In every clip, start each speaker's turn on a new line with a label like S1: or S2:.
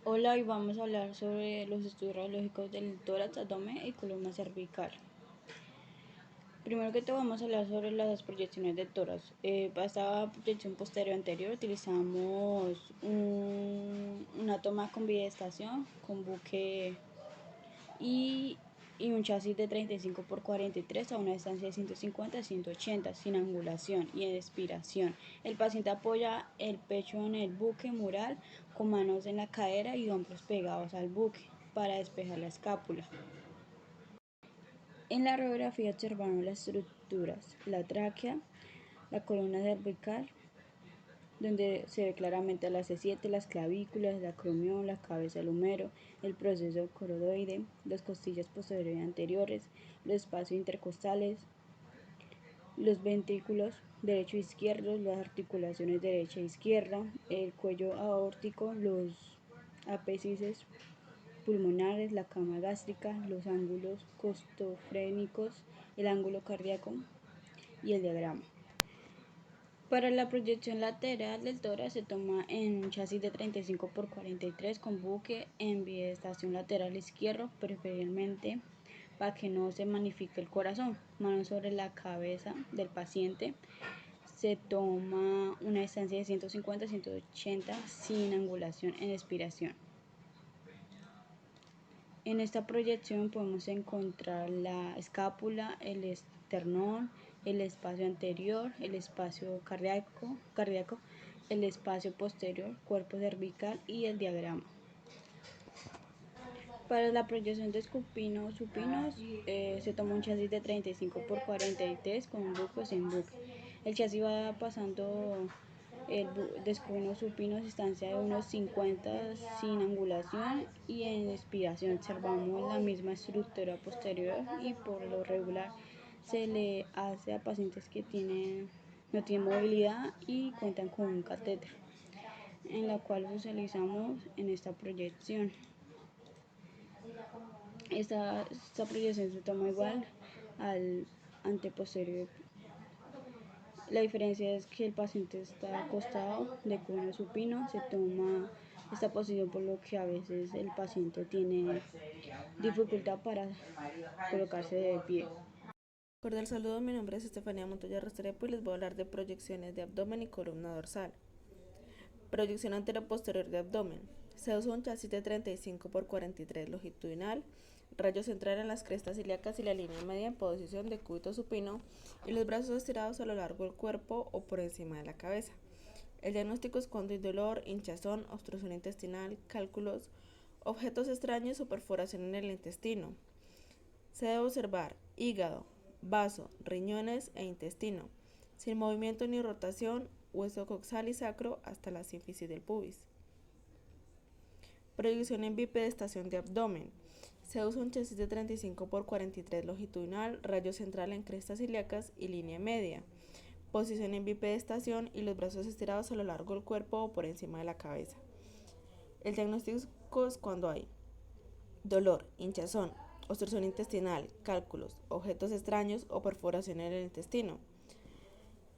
S1: Hola, y vamos a hablar sobre los estudios radiológicos del tórax, abdomen y columna cervical. Primero que todo vamos a hablar sobre las proyecciones del tórax. Para esta proyección posterior anterior utilizamos una toma con bidestación, con buque y un chasis de 35 por 43 a una distancia de 150 a 180 sin angulación y en expiración. El paciente apoya el pecho en el buque mural con manos en la cadera y hombros pegados al buque para despejar la escápula. En la radiografía observamos las estructuras, la tráquea, la columna cervical, donde se ve claramente la C7, las clavículas, la acromión, la cabeza del húmero, el proceso coroides, las costillas posteriores y anteriores, los espacios intercostales, los ventrículos derecho e izquierdo, las articulaciones derecha e izquierda, el cuello aórtico, los apéfices pulmonares, la cama gástrica, los ángulos costofrénicos, el ángulo cardíaco y el diagrama. Para la proyección lateral del tórax se toma en un chasis de 35 por 43 con buque en bidestación lateral izquierdo, preferiblemente para que no se magnifique el corazón. Mano sobre la cabeza del paciente. Se toma una distancia de 150 a 180 sin angulación en expiración. En esta proyección podemos encontrar la escápula, el esternón, el espacio anterior, el espacio cardíaco, el espacio posterior, cuerpo cervical y el diagrama. Para la proyección de supinos, se toma un chasis de 35 por 43 con un buque o sin buque. El chasis va pasando el descubrimos supinos distancia de unos 50 sin angulación y en expiración observamos la misma estructura posterior y por lo regular se le hace a pacientes que no tienen movilidad y cuentan con un catéter, en la cual visualizamos en esta proyección. Esta proyección se toma igual al anteposterior. La diferencia es que el paciente está acostado de cuello supino, se toma esta posición por lo que a veces el paciente tiene dificultad para colocarse de pie.
S2: Cordial saludo, mi nombre es Estefanía Montoya Restrepo y les voy a hablar de proyecciones de abdomen y columna dorsal. Proyección antero-posterior de abdomen. Se usa un chasis de 35 por 43 longitudinal, rayo central en las crestas ilíacas y la línea media en posición de cúbito supino y los brazos estirados a lo largo del cuerpo o por encima de la cabeza. El diagnóstico es cuando hay dolor, hinchazón, obstrucción intestinal, cálculos, objetos extraños o perforación en el intestino. Se debe observar hígado, vaso, riñones e intestino, sin movimiento ni rotación, hueso coxal y sacro hasta la sínfisis del pubis. Proyección en bipedestación de abdomen. Se usa un chasis de 35 por 43 longitudinal, rayo central en crestas ilíacas y línea media. Posición en bipedestación y los brazos estirados a lo largo del cuerpo o por encima de la cabeza. El diagnóstico es cuando hay dolor, hinchazón, obstrucción intestinal, cálculos, objetos extraños o perforación en el intestino.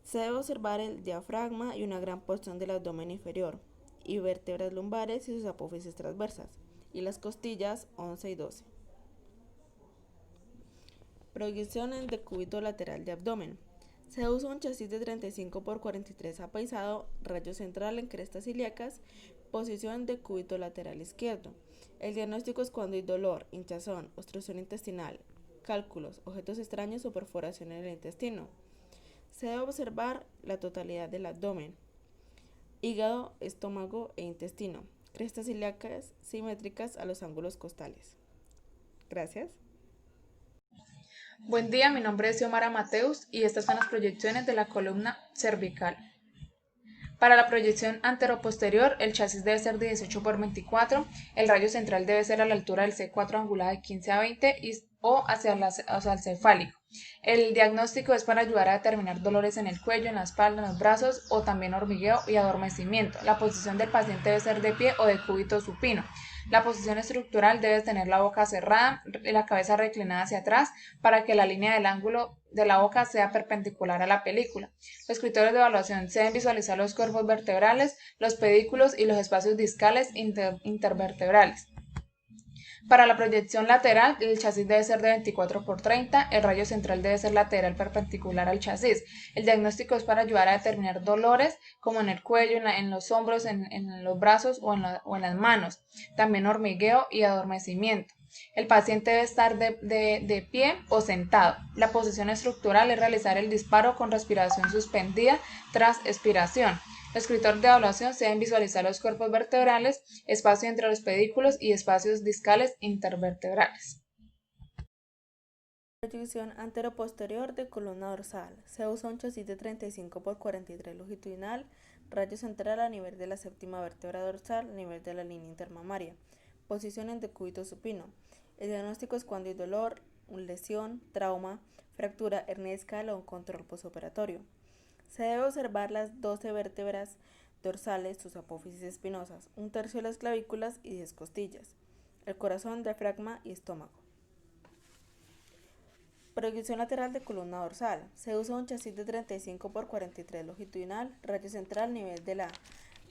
S2: Se debe observar el diafragma y una gran porción del abdomen inferior, y vértebras lumbares y sus apófisis transversas, y las costillas 11 y 12. Proyección en decúbito lateral de abdomen. Se usa un chasis de 35 por 43 apaisado, rayo central en crestas ilíacas, posición de cúbito lateral izquierdo. El diagnóstico es cuando hay dolor, hinchazón, obstrucción intestinal, cálculos, objetos extraños o perforación en el intestino. Se debe observar la totalidad del abdomen, hígado, estómago e intestino, crestas ilíacas simétricas a los ángulos costales. Gracias.
S3: Buen día, mi nombre es Xiomara Mateus y estas son las proyecciones de la columna cervical. Para la proyección anteroposterior, el chasis debe ser de 18 por 24, el rayo central debe ser a la altura del C4 angulada de 15 a 20 o hacia el cefálico. El diagnóstico es para ayudar a determinar dolores en el cuello, en la espalda, en los brazos o también hormigueo y adormecimiento. La posición del paciente debe ser de pie o de cúbito supino. La posición estructural debe tener la boca cerrada y la cabeza reclinada hacia atrás para que la línea del ángulo de la boca sea perpendicular a la película. Los criterios de evaluación se deben visualizar los cuerpos vertebrales, los pedículos y los espacios discales intervertebrales. Para la proyección lateral, el chasis debe ser de 24 por 30, el rayo central debe ser lateral perpendicular al chasis. El diagnóstico es para ayudar a determinar dolores como en el cuello, en los hombros, en los brazos o en las manos. También hormigueo y adormecimiento. El paciente debe estar de pie o sentado. La posición estructural es realizar el disparo con respiración suspendida tras expiración. Los criterios de evaluación se deben visualizar los cuerpos vertebrales, espacio entre los pedículos y espacios discales intervertebrales.
S2: Proyección anteroposterior de columna dorsal. Se usa un chasis de 35 por 43 longitudinal, rayo central a nivel de la séptima vértebra dorsal, a nivel de la línea intermamaria. Posición en decúbito supino. El diagnóstico es cuando hay dolor, lesión, trauma, fractura, hernia discal o un control postoperatorio. Se debe observar las 12 vértebras dorsales, sus apófisis espinosas, un tercio de las clavículas y 10 costillas, el corazón, diafragma y estómago. Proyección lateral de columna dorsal. Se usa un chasis de 35 por 43 longitudinal, rayo central, nivel de la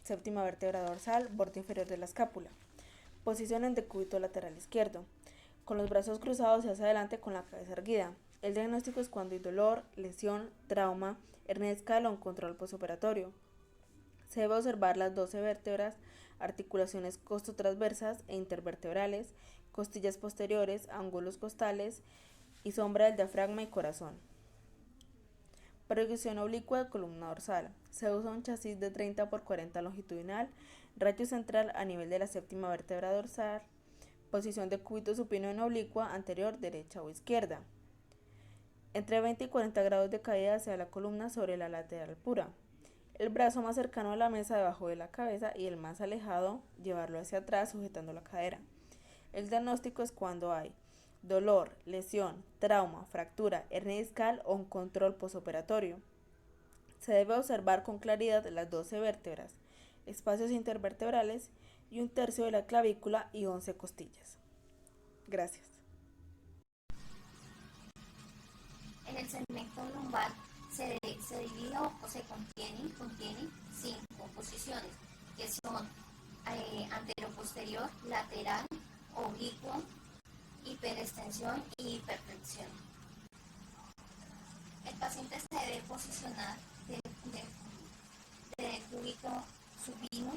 S2: séptima vértebra dorsal, borde inferior de la escápula. Posición en decúbito lateral izquierdo, con los brazos cruzados hacia adelante con la cabeza erguida. El diagnóstico es cuando hay dolor, lesión, trauma, hernia discal o un control postoperatorio. Se debe observar las 12 vértebras, articulaciones costotransversas e intervertebrales, costillas posteriores, ángulos costales y sombra del diafragma y corazón. Proyección oblicua de columna dorsal. Se usa un chasis de 30 por 40 longitudinal, rayo central a nivel de la séptima vértebra dorsal, posición de cúbito supino en oblicua anterior, derecha o izquierda. Entre 20 y 40 grados de caída hacia la columna sobre la lateral pura. El brazo más cercano a la mesa debajo de la cabeza y el más alejado llevarlo hacia atrás sujetando la cadera. El diagnóstico es cuando hay dolor, lesión, trauma, fractura, hernia discal o un control postoperatorio. Se debe observar con claridad las 12 vértebras, espacios intervertebrales y un tercio de la clavícula y 11 costillas. Gracias.
S4: En el segmento lumbar se divide o se contiene 5 posiciones, que son anteroposterior, lateral, oblicuo, hiperextensión y hiperflexión. El paciente se debe posicionar de cúbito supino,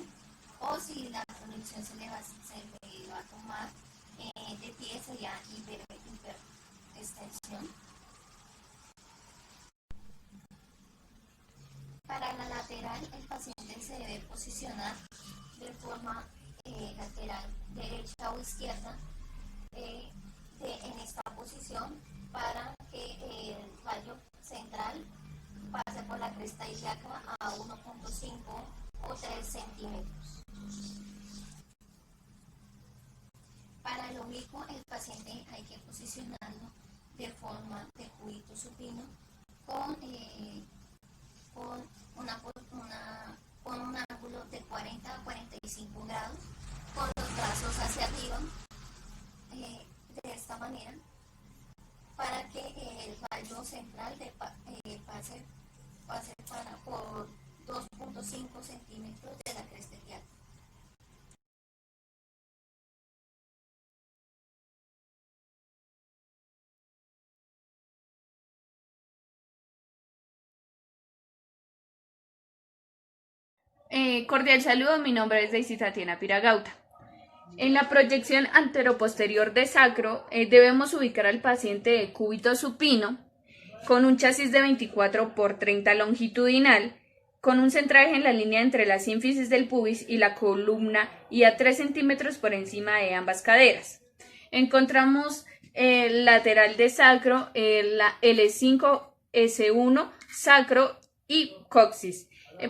S4: o si la proyección se le va a tomar de pie, sería hiperextensión. Para la lateral, el paciente se debe posicionar de forma lateral, derecha o izquierda, en esta posición para que el rayo central pase por la cresta ilíaca a 1.5 o 3 centímetros. Para el oblicuo, el paciente hay que posicionarlo de forma de cúbito supino con un ángulo de 40 a 45 grados, con los brazos hacia arriba, de esta manera, para que el rayo central pase por 2.5 centímetros de la cresta ilíaca.
S5: Cordial saludo, mi nombre es Daisy Tatiana Piragauta. En la proyección anteroposterior de sacro debemos ubicar al paciente de cúbito supino con un chasis de 24 por 30 longitudinal, con un centraje en la línea entre la sínfisis del pubis y la columna y a 3 centímetros por encima de ambas caderas. Encontramos el lateral de sacro, la L5, S1, sacro y coxis.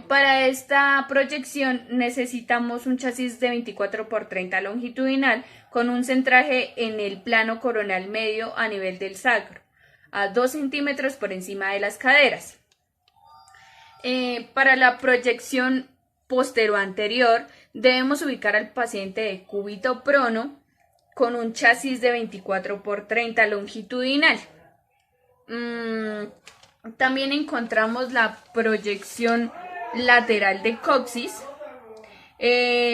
S5: Para esta proyección necesitamos un chasis de 24 por 30 longitudinal con un centraje en el plano coronal medio a nivel del sacro, a 2 centímetros por encima de las caderas. Para la proyección posteroanterior Debemos ubicar al paciente de cúbito prono con un chasis de 24 por 30 longitudinal. También encontramos la proyección lateral de coxis.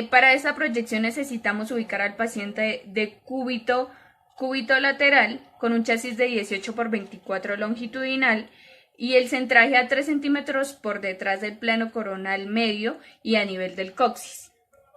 S5: Para esta proyección necesitamos ubicar al paciente de cúbito lateral con un chasis de 18 por 24 longitudinal y el centraje a 3 centímetros por detrás del plano coronal medio y a nivel del coxis.